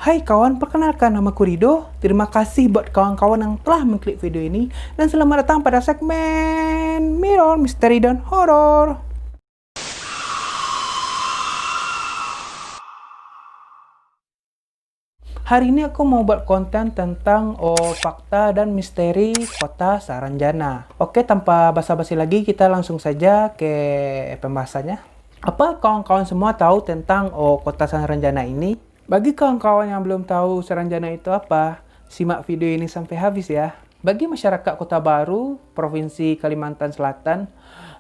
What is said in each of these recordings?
Hai kawan, perkenalkan namaku Rido. Terima kasih buat kawan-kawan yang telah mengklik video ini. Dan selamat datang pada segmen Mirror, Misteri, dan Horor. Hari ini aku mau buat konten tentang fakta dan misteri kota Saranjana. Oke, tanpa basa-basi lagi, kita langsung saja ke pembahasannya. Apa kawan-kawan semua tahu tentang kota Saranjana ini? Bagi kawan-kawan yang belum tahu Saranjana itu apa, simak video ini sampai habis ya. Bagi masyarakat Kota Baru, Provinsi Kalimantan Selatan,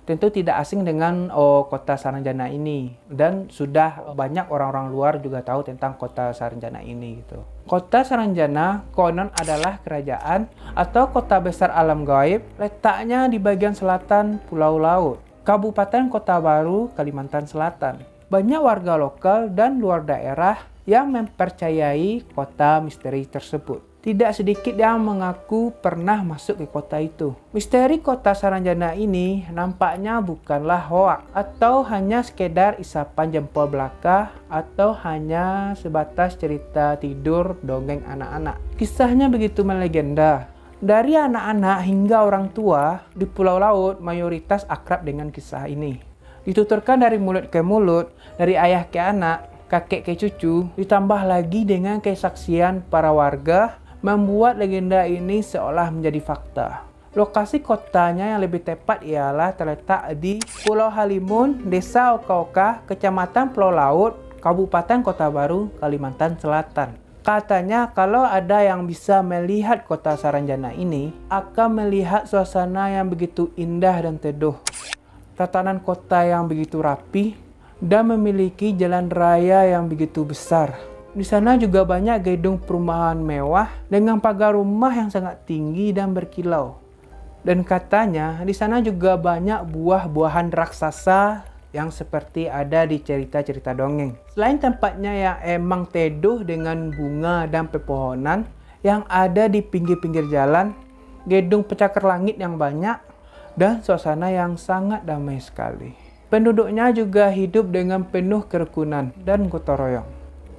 tentu tidak asing dengan kota Saranjana ini. Dan sudah banyak orang-orang luar juga tahu tentang kota Saranjana ini gitu. Kota Saranjana konon adalah kerajaan atau kota besar alam gaib, letaknya di bagian selatan Pulau Laut, Kabupaten Kota Baru, Kalimantan Selatan. Banyak warga lokal dan luar daerah yang mempercayai kota misteri tersebut. Tidak sedikit yang mengaku pernah masuk ke kota itu. Misteri kota Saranjana ini nampaknya bukanlah hoak atau hanya sekedar isapan jempol belaka atau hanya sebatas cerita tidur dongeng anak-anak. Kisahnya begitu melegenda. Dari anak-anak hingga orang tua di Pulau Laut mayoritas akrab dengan kisah ini. Dituturkan dari mulut ke mulut, dari ayah ke anak, kakek ke cucu, ditambah lagi dengan kesaksian para warga, membuat legenda ini seolah menjadi fakta. Lokasi kotanya yang lebih tepat ialah terletak di Pulau Halimun, Desa Oka-Oka, Kecamatan Pulau Laut, Kabupaten Kota Baru, Kalimantan Selatan. Katanya kalau ada yang bisa melihat kota Saranjana ini, akan melihat suasana yang begitu indah dan teduh. Tatanan kota yang begitu rapi, dan memiliki jalan raya yang begitu besar. Di sana juga banyak gedung perumahan mewah dengan pagar rumah yang sangat tinggi dan berkilau. Dan katanya di sana juga banyak buah-buahan raksasa yang seperti ada di cerita-cerita dongeng. Selain tempatnya yang emang teduh dengan bunga dan pepohonan yang ada di pinggir-pinggir jalan, gedung pencakar langit yang banyak, dan suasana yang sangat damai sekali. Penduduknya juga hidup dengan penuh kerukunan dan gotong royong.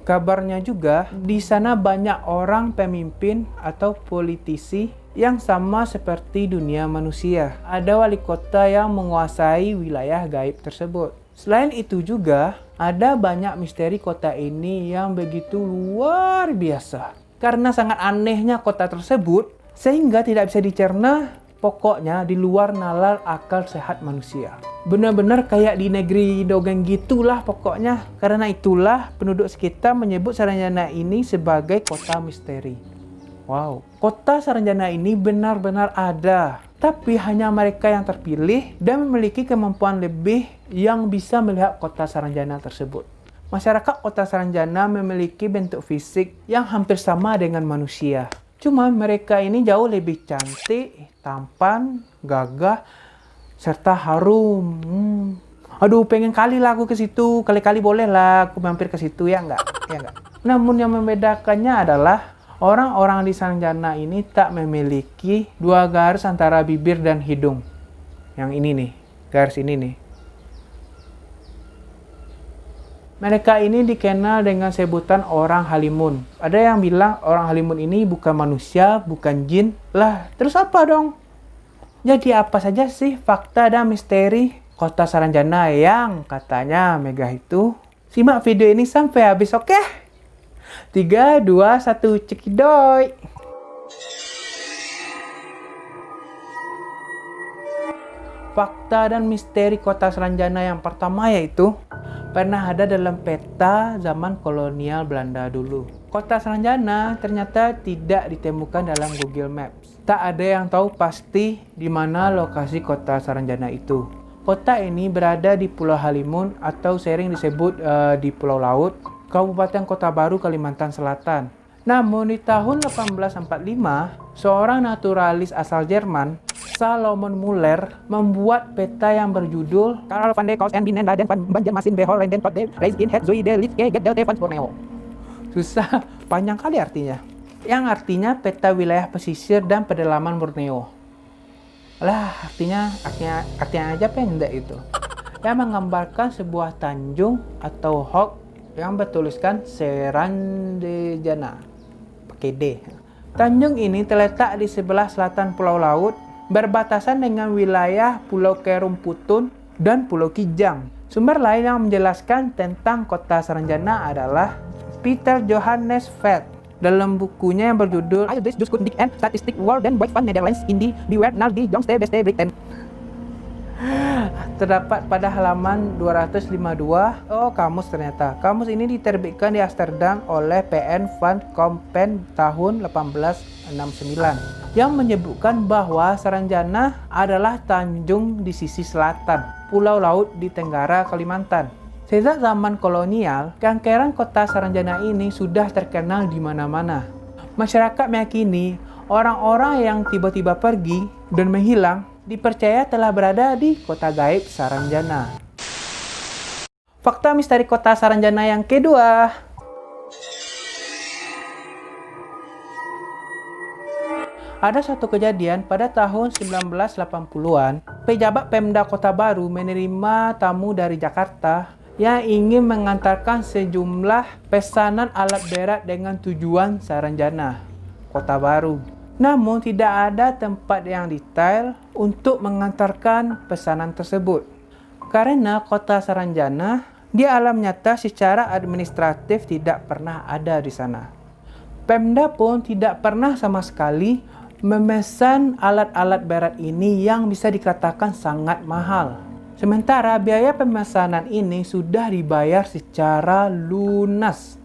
Kabarnya juga di sana banyak orang pemimpin atau politisi yang sama seperti dunia manusia. Ada wali kota yang menguasai wilayah gaib tersebut. Selain itu juga ada banyak misteri kota ini yang begitu luar biasa. Karena sangat anehnya kota tersebut sehingga tidak bisa dicerna. Pokoknya di luar nalar akal sehat manusia. Benar-benar kayak di negeri dongeng gitulah pokoknya. Karena itulah penduduk sekitar menyebut Saranjana ini sebagai kota misteri. Wow, kota Saranjana ini benar-benar ada. Tapi hanya mereka yang terpilih dan memiliki kemampuan lebih yang bisa melihat kota Saranjana tersebut. Masyarakat kota Saranjana memiliki bentuk fisik yang hampir sama dengan manusia. Cuma mereka ini jauh lebih cantik, tampan, gagah, serta harum. Aduh, pengen kali lah aku ke situ. Kali-kali boleh lah aku mampir ke situ, ya enggak? Ya enggak? Namun yang membedakannya adalah orang-orang di Saranjana ini tak memiliki dua garis antara bibir dan hidung. Yang ini nih, garis ini nih. Mereka ini dikenal dengan sebutan orang Halimun. Ada yang bilang orang Halimun ini bukan manusia, bukan jin. Lah, terus apa dong? Jadi apa saja sih fakta dan misteri kota Saranjana yang katanya megah itu? Simak video ini sampai habis, oke? 3, 2, 1, cekidot! Fakta dan misteri kota Saranjana yang pertama yaitu pernah ada dalam peta zaman kolonial Belanda dulu. Kota Saranjana ternyata tidak ditemukan dalam Google Maps. Tak ada yang tahu pasti di mana lokasi kota Saranjana itu. Kota ini berada di Pulau Halimun atau sering disebut di Pulau Laut, Kabupaten Kota Baru, Kalimantan Selatan. Namun di tahun 1845, seorang naturalis asal Jerman, Salomon Muller, membuat peta yang berjudul Karl van de Kous en Binnen Laden van Banjarmasin Behol Renden Tot de Reis in Het Zoe de Litke Geddelte van Borneo. Susah, panjang kali artinya. Yang artinya peta wilayah pesisir dan pedalaman Borneo. Lah, artinya aja pendek itu. Yang menggambarkan sebuah tanjung atau hok yang bertuliskan Saranjana, pakai D. Tanjung ini terletak di sebelah selatan Pulau Laut, berbatasan dengan wilayah Pulau Kerumputun dan Pulau Kijang. Sumber lain yang menjelaskan tentang kota Saranjana adalah Peter Johannes Veth dalam bukunya yang berjudul Is dus kundig en statistik Worden Boy van Nederlands in die Bewert naar die jongste beste Britten. Terdapat pada halaman 252. Oh, kamus ternyata. Kamus ini diterbitkan di Amsterdam oleh PN van Compen tahun 1869 yang menyebutkan bahwa Saranjana adalah tanjung di sisi selatan Pulau Laut di Tenggara Kalimantan. Sejak zaman kolonial, keangkeran kota Saranjana ini sudah terkenal di mana-mana. Masyarakat meyakini orang-orang yang tiba-tiba pergi dan menghilang dipercaya telah berada di kota gaib Saranjana. Fakta misteri kota Saranjana yang kedua. Ada satu kejadian pada tahun 1980-an, pejabat Pemda Kota Baru menerima tamu dari Jakarta yang ingin mengantarkan sejumlah pesanan alat berat dengan tujuan Saranjana, Kota Baru. Namun tidak ada tempat yang detail untuk mengantarkan pesanan tersebut. Karena kota Saranjana di alam nyata secara administratif tidak pernah ada di sana. Pemda pun tidak pernah sama sekali memesan alat-alat berat ini yang bisa dikatakan sangat mahal. Sementara biaya pemesanan ini sudah dibayar secara lunas.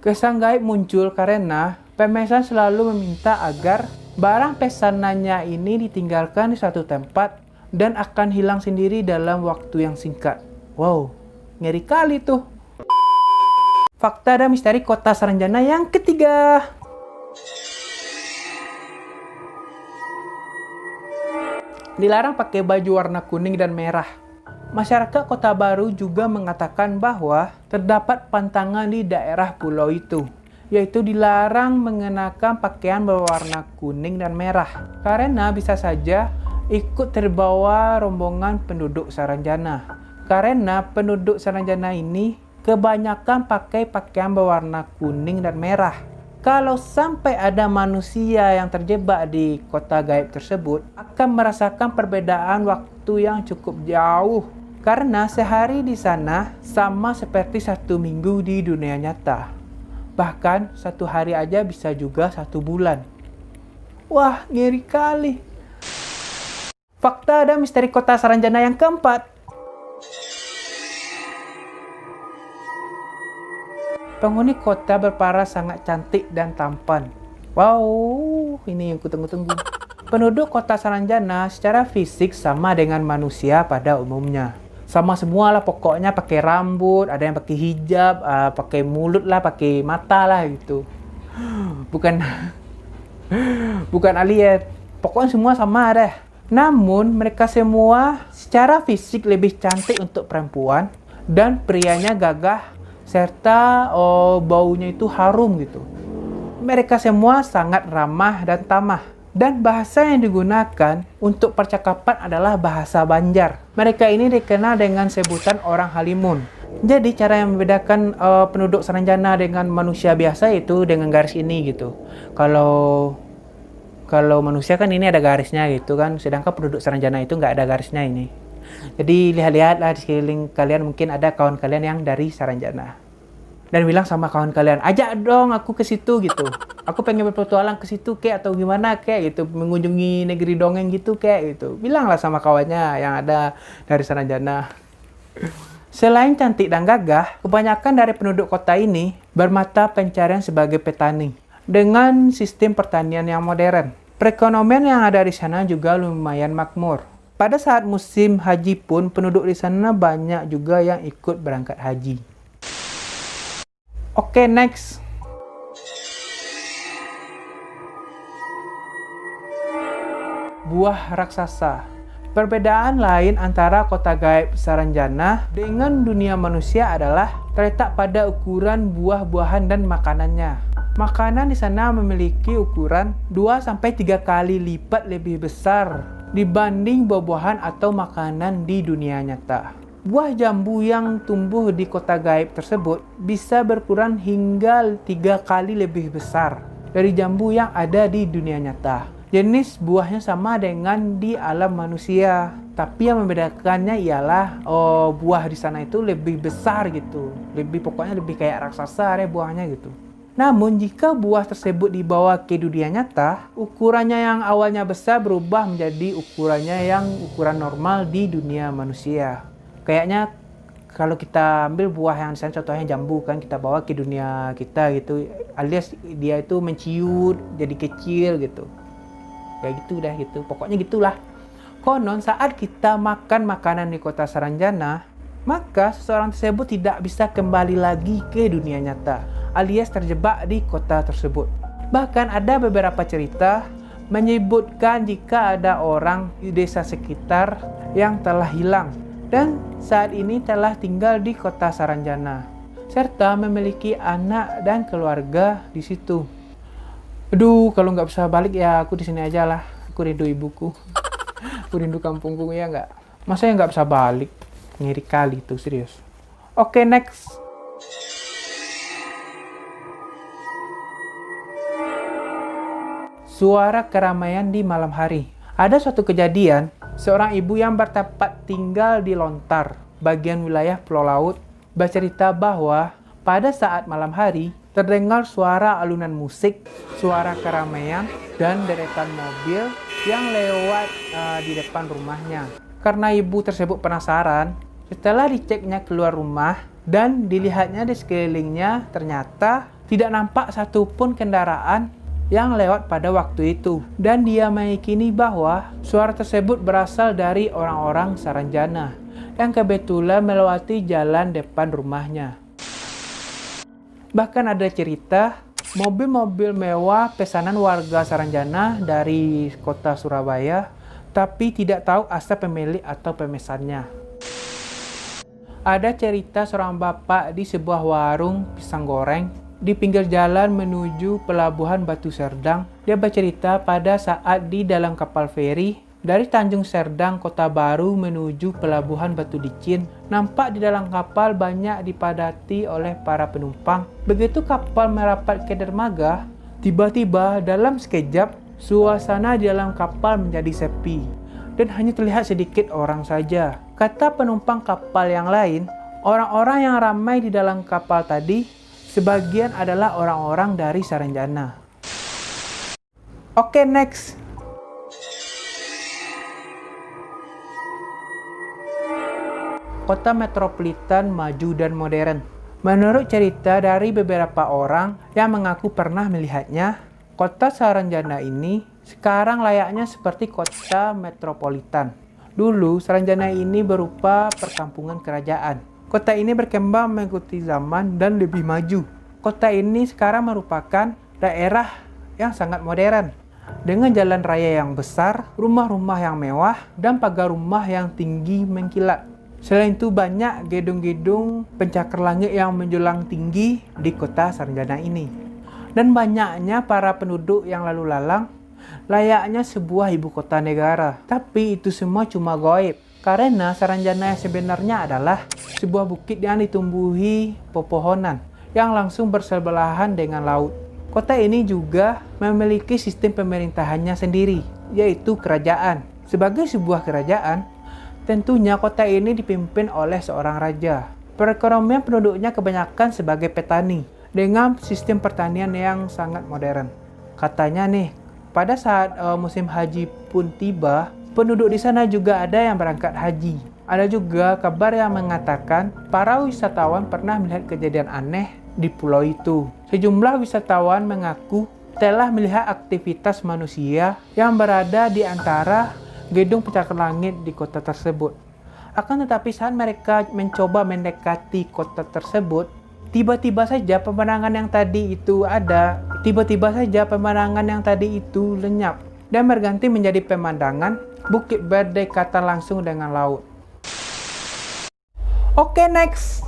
Kesan gaib muncul karena pemesan selalu meminta agar barang pesanannya ini ditinggalkan di satu tempat dan akan hilang sendiri dalam waktu yang singkat. Wow, ngeri kali tuh. Fakta dan misteri kota Saranjana yang ketiga. Dilarang pakai baju warna kuning dan merah. Masyarakat Kota Baru juga mengatakan bahwa terdapat pantangan di daerah pulau itu, yaitu dilarang mengenakan pakaian berwarna kuning dan merah, karena bisa saja ikut terbawa rombongan penduduk Saranjana. Karena penduduk Saranjana ini kebanyakan pakai pakaian berwarna kuning dan merah. Kalau sampai ada manusia yang terjebak di kota gaib tersebut, akan merasakan perbedaan waktu yang cukup jauh. Karena sehari di sana sama seperti 1 minggu di dunia nyata. Bahkan 1 hari aja bisa juga 1 bulan. Wah, ngeri kali. Fakta dan misteri kota Saranjana yang keempat. Penghuni kota berparas sangat cantik dan tampan. Wow, ini yang kutunggu-tunggu. Penduduk kota Saranjana secara fisik sama dengan manusia pada umumnya. Sama semua lah pokoknya, pakai rambut, ada yang pakai hijab, pakai mulut lah, pakai mata lah gitu. Bukan alien. Pokoknya semua sama deh. Namun mereka semua secara fisik lebih cantik untuk perempuan dan prianya gagah serta baunya itu harum gitu. Mereka semua sangat ramah dan tamah. Dan bahasa yang digunakan untuk percakapan adalah bahasa Banjar. Mereka ini dikenal dengan sebutan orang Halimun. Jadi cara yang membedakan penduduk Saranjana dengan manusia biasa itu dengan garis ini gitu. Kalau manusia kan ini ada garisnya gitu kan, sedangkan penduduk Saranjana itu nggak ada garisnya ini. Jadi lihat-lihatlah di sekeliling kalian, mungkin ada kawan kalian yang dari Saranjana. Dan bilang sama kawan kalian, ajak dong aku ke situ gitu. Aku pengen berpetualang ke situ kek, atau gimana kek gitu, mengunjungi negeri dongeng gitu kek gitu. Bilanglah sama kawannya yang ada dari Saranjana. Selain cantik dan gagah, kebanyakan dari penduduk kota ini bermata pencarian sebagai petani dengan sistem pertanian yang modern. Perekonomian yang ada di sana juga lumayan makmur. Pada saat musim haji pun, penduduk di sana banyak juga yang ikut berangkat haji. Oke, next. Buah raksasa. Perbedaan lain antara kota gaib Saranjana dengan dunia manusia adalah terletak pada ukuran buah-buahan dan makanannya. Makanan di sana memiliki ukuran 2-3 kali lipat lebih besar dibanding buah-buahan atau makanan di dunia nyata. Buah jambu yang tumbuh di kota gaib tersebut bisa berukuran hingga 3 kali lebih besar dari jambu yang ada di dunia nyata. Jenis buahnya sama dengan di alam manusia, tapi yang membedakannya ialah buah di sana itu lebih besar gitu. Pokoknya lebih kayak raksasa buahnya gitu. Namun jika buah tersebut dibawa ke dunia nyata, ukurannya yang awalnya besar berubah menjadi ukuran normal di dunia manusia. Kayaknya kalau kita ambil buah yang misalnya contohnya jambu kan, kita bawa ke dunia kita gitu, alias dia itu menciut jadi kecil gitu. Ya gitu dah gitu. Pokoknya gitulah. Konon saat kita makan makanan di kota Saranjana, maka seseorang tersebut tidak bisa kembali lagi ke dunia nyata, alias terjebak di kota tersebut. Bahkan ada beberapa cerita menyebutkan jika ada orang di desa sekitar yang telah hilang dan saat ini telah tinggal di kota Saranjana, serta memiliki anak dan keluarga di situ. Aduh, kalau nggak bisa balik ya aku di sini aja lah. Aku rindu ibuku. Aku rindu kampungku ya nggak. Masa ya nggak bisa balik? Ngiri kali tuh, serius. Oke, next. Suara keramaian di malam hari. Ada suatu kejadian, seorang ibu yang bertempat tinggal di Lontar, bagian wilayah Pulau Laut, bercerita bahwa pada saat malam hari, terdengar suara alunan musik, suara keramaian, dan deretan mobil yang lewat di depan rumahnya. Karena ibu tersebut penasaran, setelah diceknya keluar rumah dan dilihatnya di sekelilingnya, ternyata tidak nampak satupun kendaraan yang lewat pada waktu itu. Dan dia meyakini bahwa suara tersebut berasal dari orang-orang Saranjana yang kebetulan melewati jalan depan rumahnya. Bahkan ada cerita mobil-mobil mewah pesanan warga Saranjana dari kota Surabaya, tapi tidak tahu asal pemilik atau pemesannya. Ada cerita seorang bapak di sebuah warung pisang goreng di pinggir jalan menuju pelabuhan Batu Serdang. Dia bercerita pada saat di dalam kapal feri dari Tanjung Serdang Kota Baru menuju pelabuhan Batu Licin, nampak di dalam kapal banyak dipadati oleh para penumpang. Begitu kapal merapat ke dermaga, tiba-tiba dalam sekejap suasana di dalam kapal menjadi sepi dan hanya terlihat sedikit orang saja. Kata penumpang kapal yang lain, orang-orang yang ramai di dalam kapal tadi sebagian adalah orang-orang dari Saranjana. Oke, next. Kota metropolitan maju dan modern. Menurut cerita dari beberapa orang yang mengaku pernah melihatnya, kota Saranjana ini sekarang layaknya seperti kota metropolitan. Dulu Saranjana ini berupa perkampungan kerajaan. Kota ini berkembang mengikuti zaman dan lebih maju. Kota ini sekarang merupakan daerah yang sangat modern, dengan jalan raya yang besar, rumah-rumah yang mewah, dan pagar rumah yang tinggi mengkilat. Selain itu banyak gedung-gedung pencakar langit yang menjulang tinggi di kota Saranjana ini. Dan banyaknya para penduduk yang lalu lalang, layaknya sebuah ibu kota negara. Tapi itu semua cuma gaib. Karena Saranjana yang sebenarnya adalah sebuah bukit yang ditumbuhi pepohonan yang langsung bersebelahan dengan laut. Kota ini juga memiliki sistem pemerintahannya sendiri, yaitu kerajaan. Sebagai sebuah kerajaan, tentunya kota ini dipimpin oleh seorang raja. Perekonomian penduduknya kebanyakan sebagai petani, dengan sistem pertanian yang sangat modern. Katanya nih, pada saat musim haji pun tiba, penduduk di sana juga ada yang berangkat haji. Ada juga kabar yang mengatakan para wisatawan pernah melihat kejadian aneh di pulau itu. Sejumlah wisatawan mengaku telah melihat aktivitas manusia yang berada di antara gedung pencakar langit di kota tersebut. Akan tetapi saat mereka mencoba mendekati kota tersebut, tiba-tiba saja pemandangan yang tadi itu lenyap dan berganti menjadi pemandangan bukit berdekatan langsung dengan laut. Oke, next.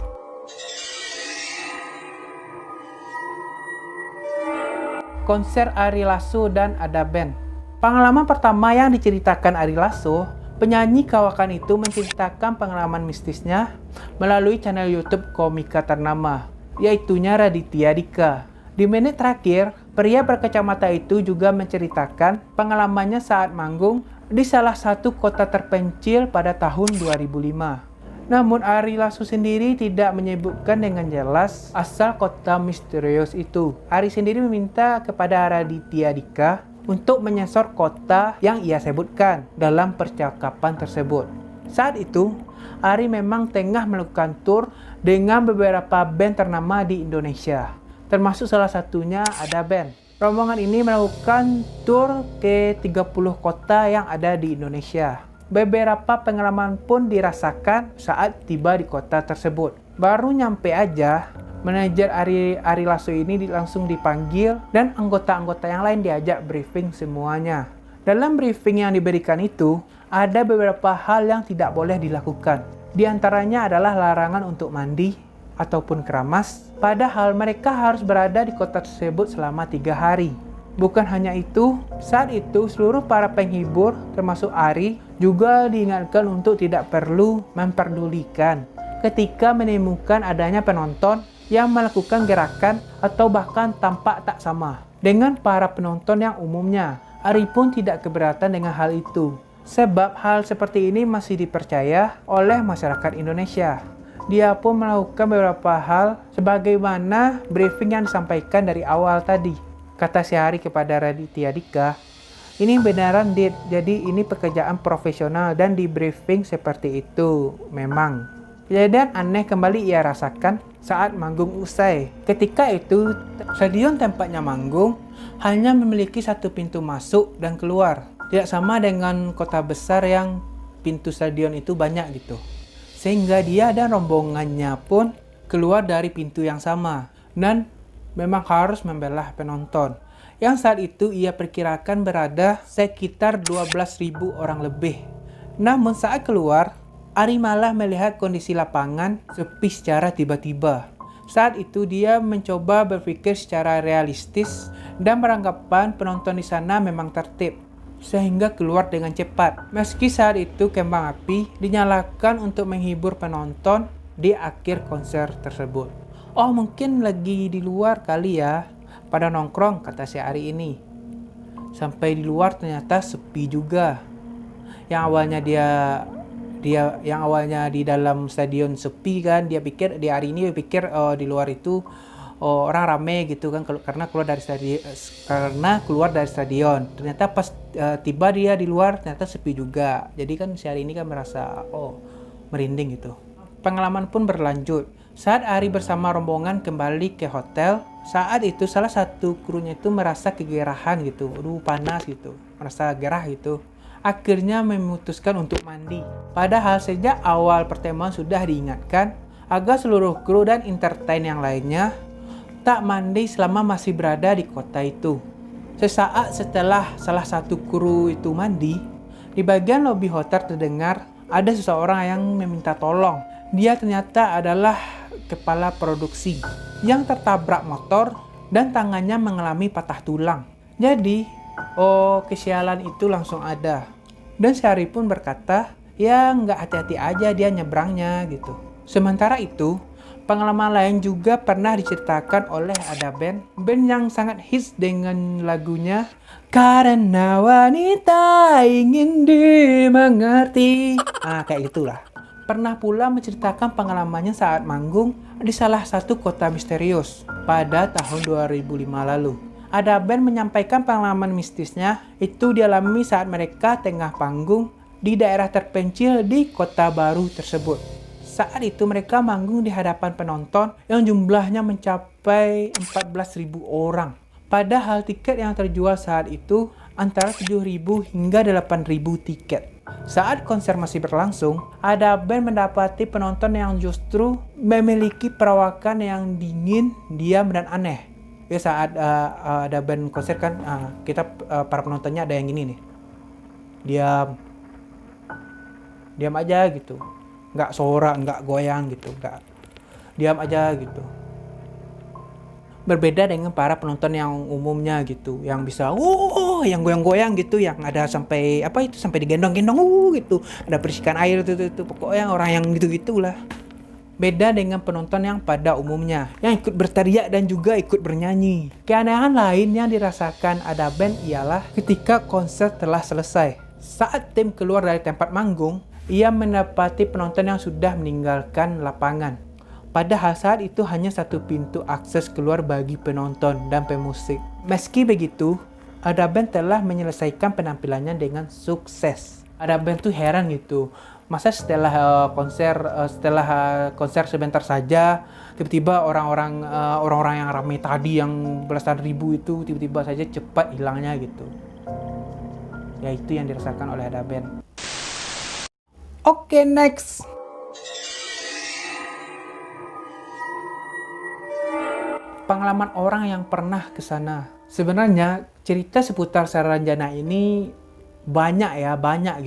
Konser Ari Lasso dan Ada Band. Pengalaman pertama yang diceritakan Ari Lasso Penyanyi kawakan itu menceritakan pengalaman mistisnya melalui channel YouTube komika ternama, yaitunya Raditya Dika. Di menit terakhir, pria berkacamata itu juga menceritakan pengalamannya saat manggung di salah satu kota terpencil pada tahun 2005. Namun Ari Lasso sendiri tidak menyebutkan dengan jelas asal kota misterius itu. Ari sendiri meminta kepada Raditya Dika untuk menyensor kota yang ia sebutkan dalam percakapan tersebut. Saat itu, Ari memang tengah melakukan tour dengan beberapa band ternama di Indonesia. Termasuk salah satunya Ada Band. Rombongan ini melakukan tour ke 30 kota yang ada di Indonesia. Beberapa pengalaman pun dirasakan saat tiba di kota tersebut. Baru nyampe aja, manajer Ari Lasso ini langsung dipanggil dan anggota-anggota yang lain diajak briefing semuanya. Dalam briefing yang diberikan itu, ada beberapa hal yang tidak boleh dilakukan. Di antaranya adalah larangan untuk mandi ataupun keramas, padahal mereka harus berada di kota tersebut selama 3 hari. Bukan hanya itu, saat itu seluruh para penghibur termasuk Ari juga diingatkan untuk tidak perlu memperdulikan ketika menemukan adanya penonton yang melakukan gerakan atau bahkan tampak tak sama dengan para penonton yang umumnya. Ari pun tidak keberatan dengan hal itu, sebab hal seperti ini masih dipercaya oleh masyarakat Indonesia. Dia pun melakukan beberapa hal sebagaimana briefing yang disampaikan dari awal tadi. Kata si Ari kepada Raditya Dika, ini beneran Dit, jadi ini pekerjaan profesional dan di briefing seperti itu memang. Kejadian aneh kembali ia rasakan saat manggung usai. Ketika itu, stadion tempatnya manggung hanya memiliki satu pintu masuk dan keluar. Tidak sama dengan kota besar yang pintu stadion itu banyak gitu. Sehingga dia dan rombongannya pun keluar dari pintu yang sama. Dan memang harus membelah penonton, yang saat itu ia perkirakan berada sekitar 12.000 orang lebih. Namun saat keluar, Ari malah melihat kondisi lapangan sepi secara tiba-tiba. Saat itu dia mencoba berpikir secara realistis dan beranggapan penonton di sana memang tertib, sehingga keluar dengan cepat. Meski saat itu kembang api dinyalakan untuk menghibur penonton di akhir konser tersebut. Oh mungkin lagi di luar kali ya, pada nongkrong, kata si Ari ini. Sampai di luar ternyata sepi juga. Yang awalnya di dalam stadion sepi kan, di Ari ini pikir di luar itu orang rame gitu kan, karena keluar dari stadion. Ternyata pas tiba dia di luar ternyata sepi juga. Jadi kan si Ari ini kan merasa merinding gitu. Pengalaman pun berlanjut. Saat Ari bersama rombongan kembali ke hotel, saat itu salah satu krunya itu merasa kegerahan gitu. Panas gitu, merasa gerah gitu. Akhirnya memutuskan untuk mandi. Padahal sejak awal pertemuan sudah diingatkan agar seluruh kru dan entertain yang lainnya tak mandi selama masih berada di kota itu. Sesaat setelah salah satu kru itu mandi, di bagian lobi hotel terdengar ada seseorang yang meminta tolong. Dia ternyata adalah kepala produksi yang tertabrak motor dan tangannya mengalami patah tulang. Jadi, kesialan itu langsung ada. Dan si Ari pun berkata, ya nggak hati-hati aja dia nyebrangnya gitu. Sementara itu, pengalaman lain juga pernah diceritakan oleh Ada band yang sangat hits dengan lagunya Karena Wanita Ingin Dimengerti. Kayak gitulah. Pernah pula menceritakan pengalamannya saat manggung di salah satu kota misterius pada tahun 2005 lalu. Ada band menyampaikan pengalaman mistisnya itu dialami saat mereka tengah panggung di daerah terpencil di kota baru tersebut. Saat itu mereka manggung di hadapan penonton yang jumlahnya mencapai 14.000 orang. Padahal tiket yang terjual saat itu antara 7.000 hingga 8.000 tiket. Saat konser masih berlangsung, Ada band mendapati penonton yang justru memiliki perawakan yang dingin, diam, dan aneh. Ya saat ada band konser kan, kita para penontonnya ada yang gini nih, diam aja gitu, nggak sorak, nggak goyang gitu, nggak, diam aja gitu. Berbeda dengan para penonton yang umumnya gitu, yang bisa yang goyang-goyang gitu, yang ada sampai sampai digendong-gendong gitu, ada percikan air itu pokoknya orang yang gitu-gitulah. Beda dengan penonton yang pada umumnya, yang ikut berteriak dan juga ikut bernyanyi. Keanehan lain yang dirasakan ada band ialah ketika konser telah selesai. Saat tim keluar dari tempat manggung, ia mendapati penonton yang sudah meninggalkan lapangan. Padahal saat itu hanya satu pintu akses keluar bagi penonton dan pemusik. Meski begitu, Ada Band telah menyelesaikan penampilannya dengan sukses. Ada Band tuh heran gitu. Masa setelah konser sebentar saja, tiba-tiba orang-orang yang ramai tadi yang belasan ribu itu tiba-tiba saja cepat hilangnya gitu. Ya itu yang dirasakan oleh Ada Band. Oke, next. Pengalaman orang yang pernah ke sana. Sebenarnya cerita seputar Saranjana ini banyak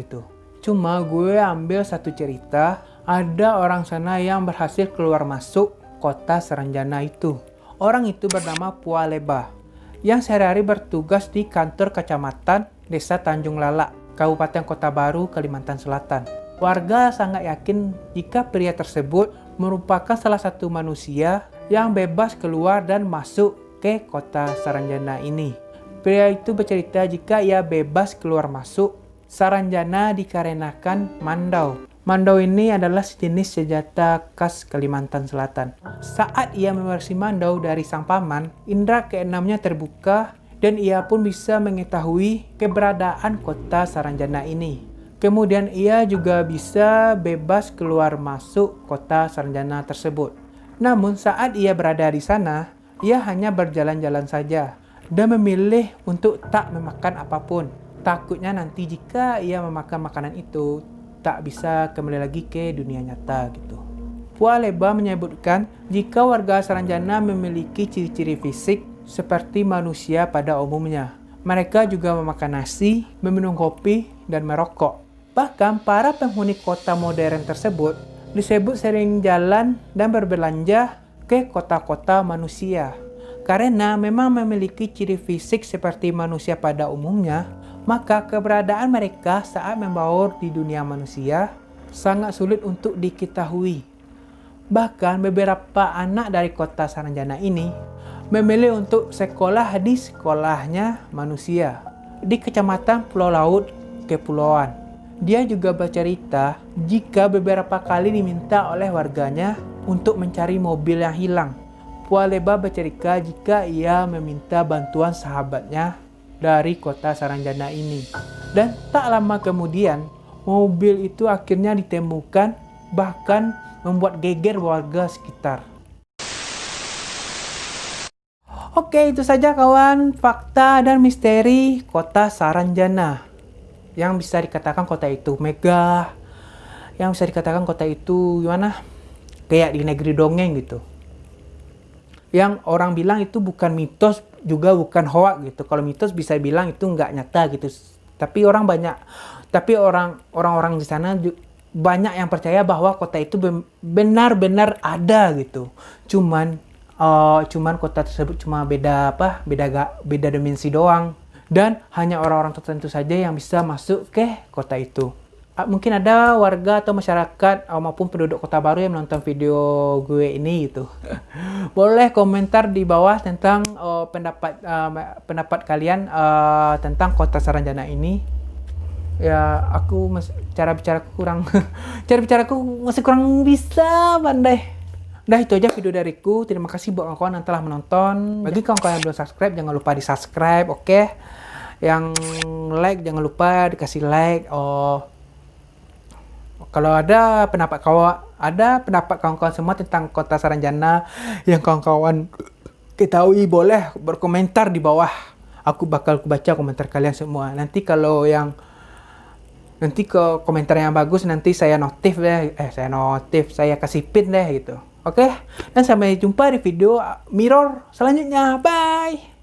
gitu. Cuma gue ambil satu cerita, ada orang sana yang berhasil keluar masuk kota Saranjana itu. Orang itu bernama Pualeba, yang sehari-hari bertugas di kantor kecamatan Desa Tanjung Lala, Kabupaten Kota Baru, Kalimantan Selatan. Warga sangat yakin jika pria tersebut merupakan salah satu manusia yang bebas keluar dan masuk ke kota Saranjana ini. Pria itu bercerita jika ia bebas keluar masuk Saranjana dikarenakan mandau. Mandau ini adalah sejenis senjata khas Kalimantan Selatan. Saat ia membersih mandau dari sang paman, indera keenamnya terbuka dan ia pun bisa mengetahui keberadaan kota Saranjana ini. Kemudian ia juga bisa bebas keluar masuk kota Saranjana tersebut. Namun saat ia berada di sana, ia hanya berjalan-jalan saja dan memilih untuk tak memakan apapun. Takutnya nanti jika ia memakan makanan itu, tak bisa kembali lagi ke dunia nyata gitu. Pualeba menyebutkan jika warga Saranjana memiliki ciri-ciri fisik seperti manusia pada umumnya. Mereka juga memakan nasi, meminum kopi, dan merokok. Bahkan para penghuni kota modern tersebut disebut sering jalan dan berbelanja ke kota-kota manusia. Karena memang memiliki ciri fisik seperti manusia pada umumnya, maka keberadaan mereka saat membaur di dunia manusia sangat sulit untuk diketahui. Bahkan beberapa anak dari kota Saranjana ini memilih untuk sekolah di sekolahnya manusia di Kecamatan Pulau Laut, Kepulauan. Dia juga bercerita jika beberapa kali diminta oleh warganya untuk mencari mobil yang hilang. Pualeba bercerita jika ia meminta bantuan sahabatnya dari kota Saranjana ini. Dan tak lama kemudian, mobil itu akhirnya ditemukan, bahkan membuat geger warga sekitar. Oke, itu saja kawan, fakta dan misteri kota Saranjana. Yang bisa dikatakan kota itu megah, yang bisa dikatakan kota itu gimana? Kayak di negeri dongeng gitu. Yang orang bilang itu bukan mitos, juga bukan hoak gitu. Kalau mitos bisa bilang itu nggak nyata gitu. Tapi orang-orang di sana banyak yang percaya bahwa kota itu benar-benar ada gitu. Cuman kota tersebut cuma beda dimensi doang. Dan hanya orang-orang tertentu saja yang bisa masuk ke kota itu. Mungkin ada warga atau masyarakat maupun penduduk Kota Baru yang menonton video gue ini gitu. Boleh komentar di bawah tentang pendapat kalian tentang kota Saranjana ini. Ya, cara bicaraku masih kurang bisa pandai. Udah itu aja video dariku. Terima kasih buat kawan-kawan yang telah menonton. Bagi kawan-kawan yang belum subscribe, jangan lupa di subscribe, oke? Yang like jangan lupa dikasih like. Kalau ada pendapat kawan-kawan semua tentang kota Saranjana yang kawan-kawan ketahui, boleh berkomentar di bawah. Aku bakal baca komentar kalian semua. Nanti ke komentar yang bagus nanti saya kasih pin deh gitu. Oke? Dan sampai jumpa di video mirror selanjutnya. Bye!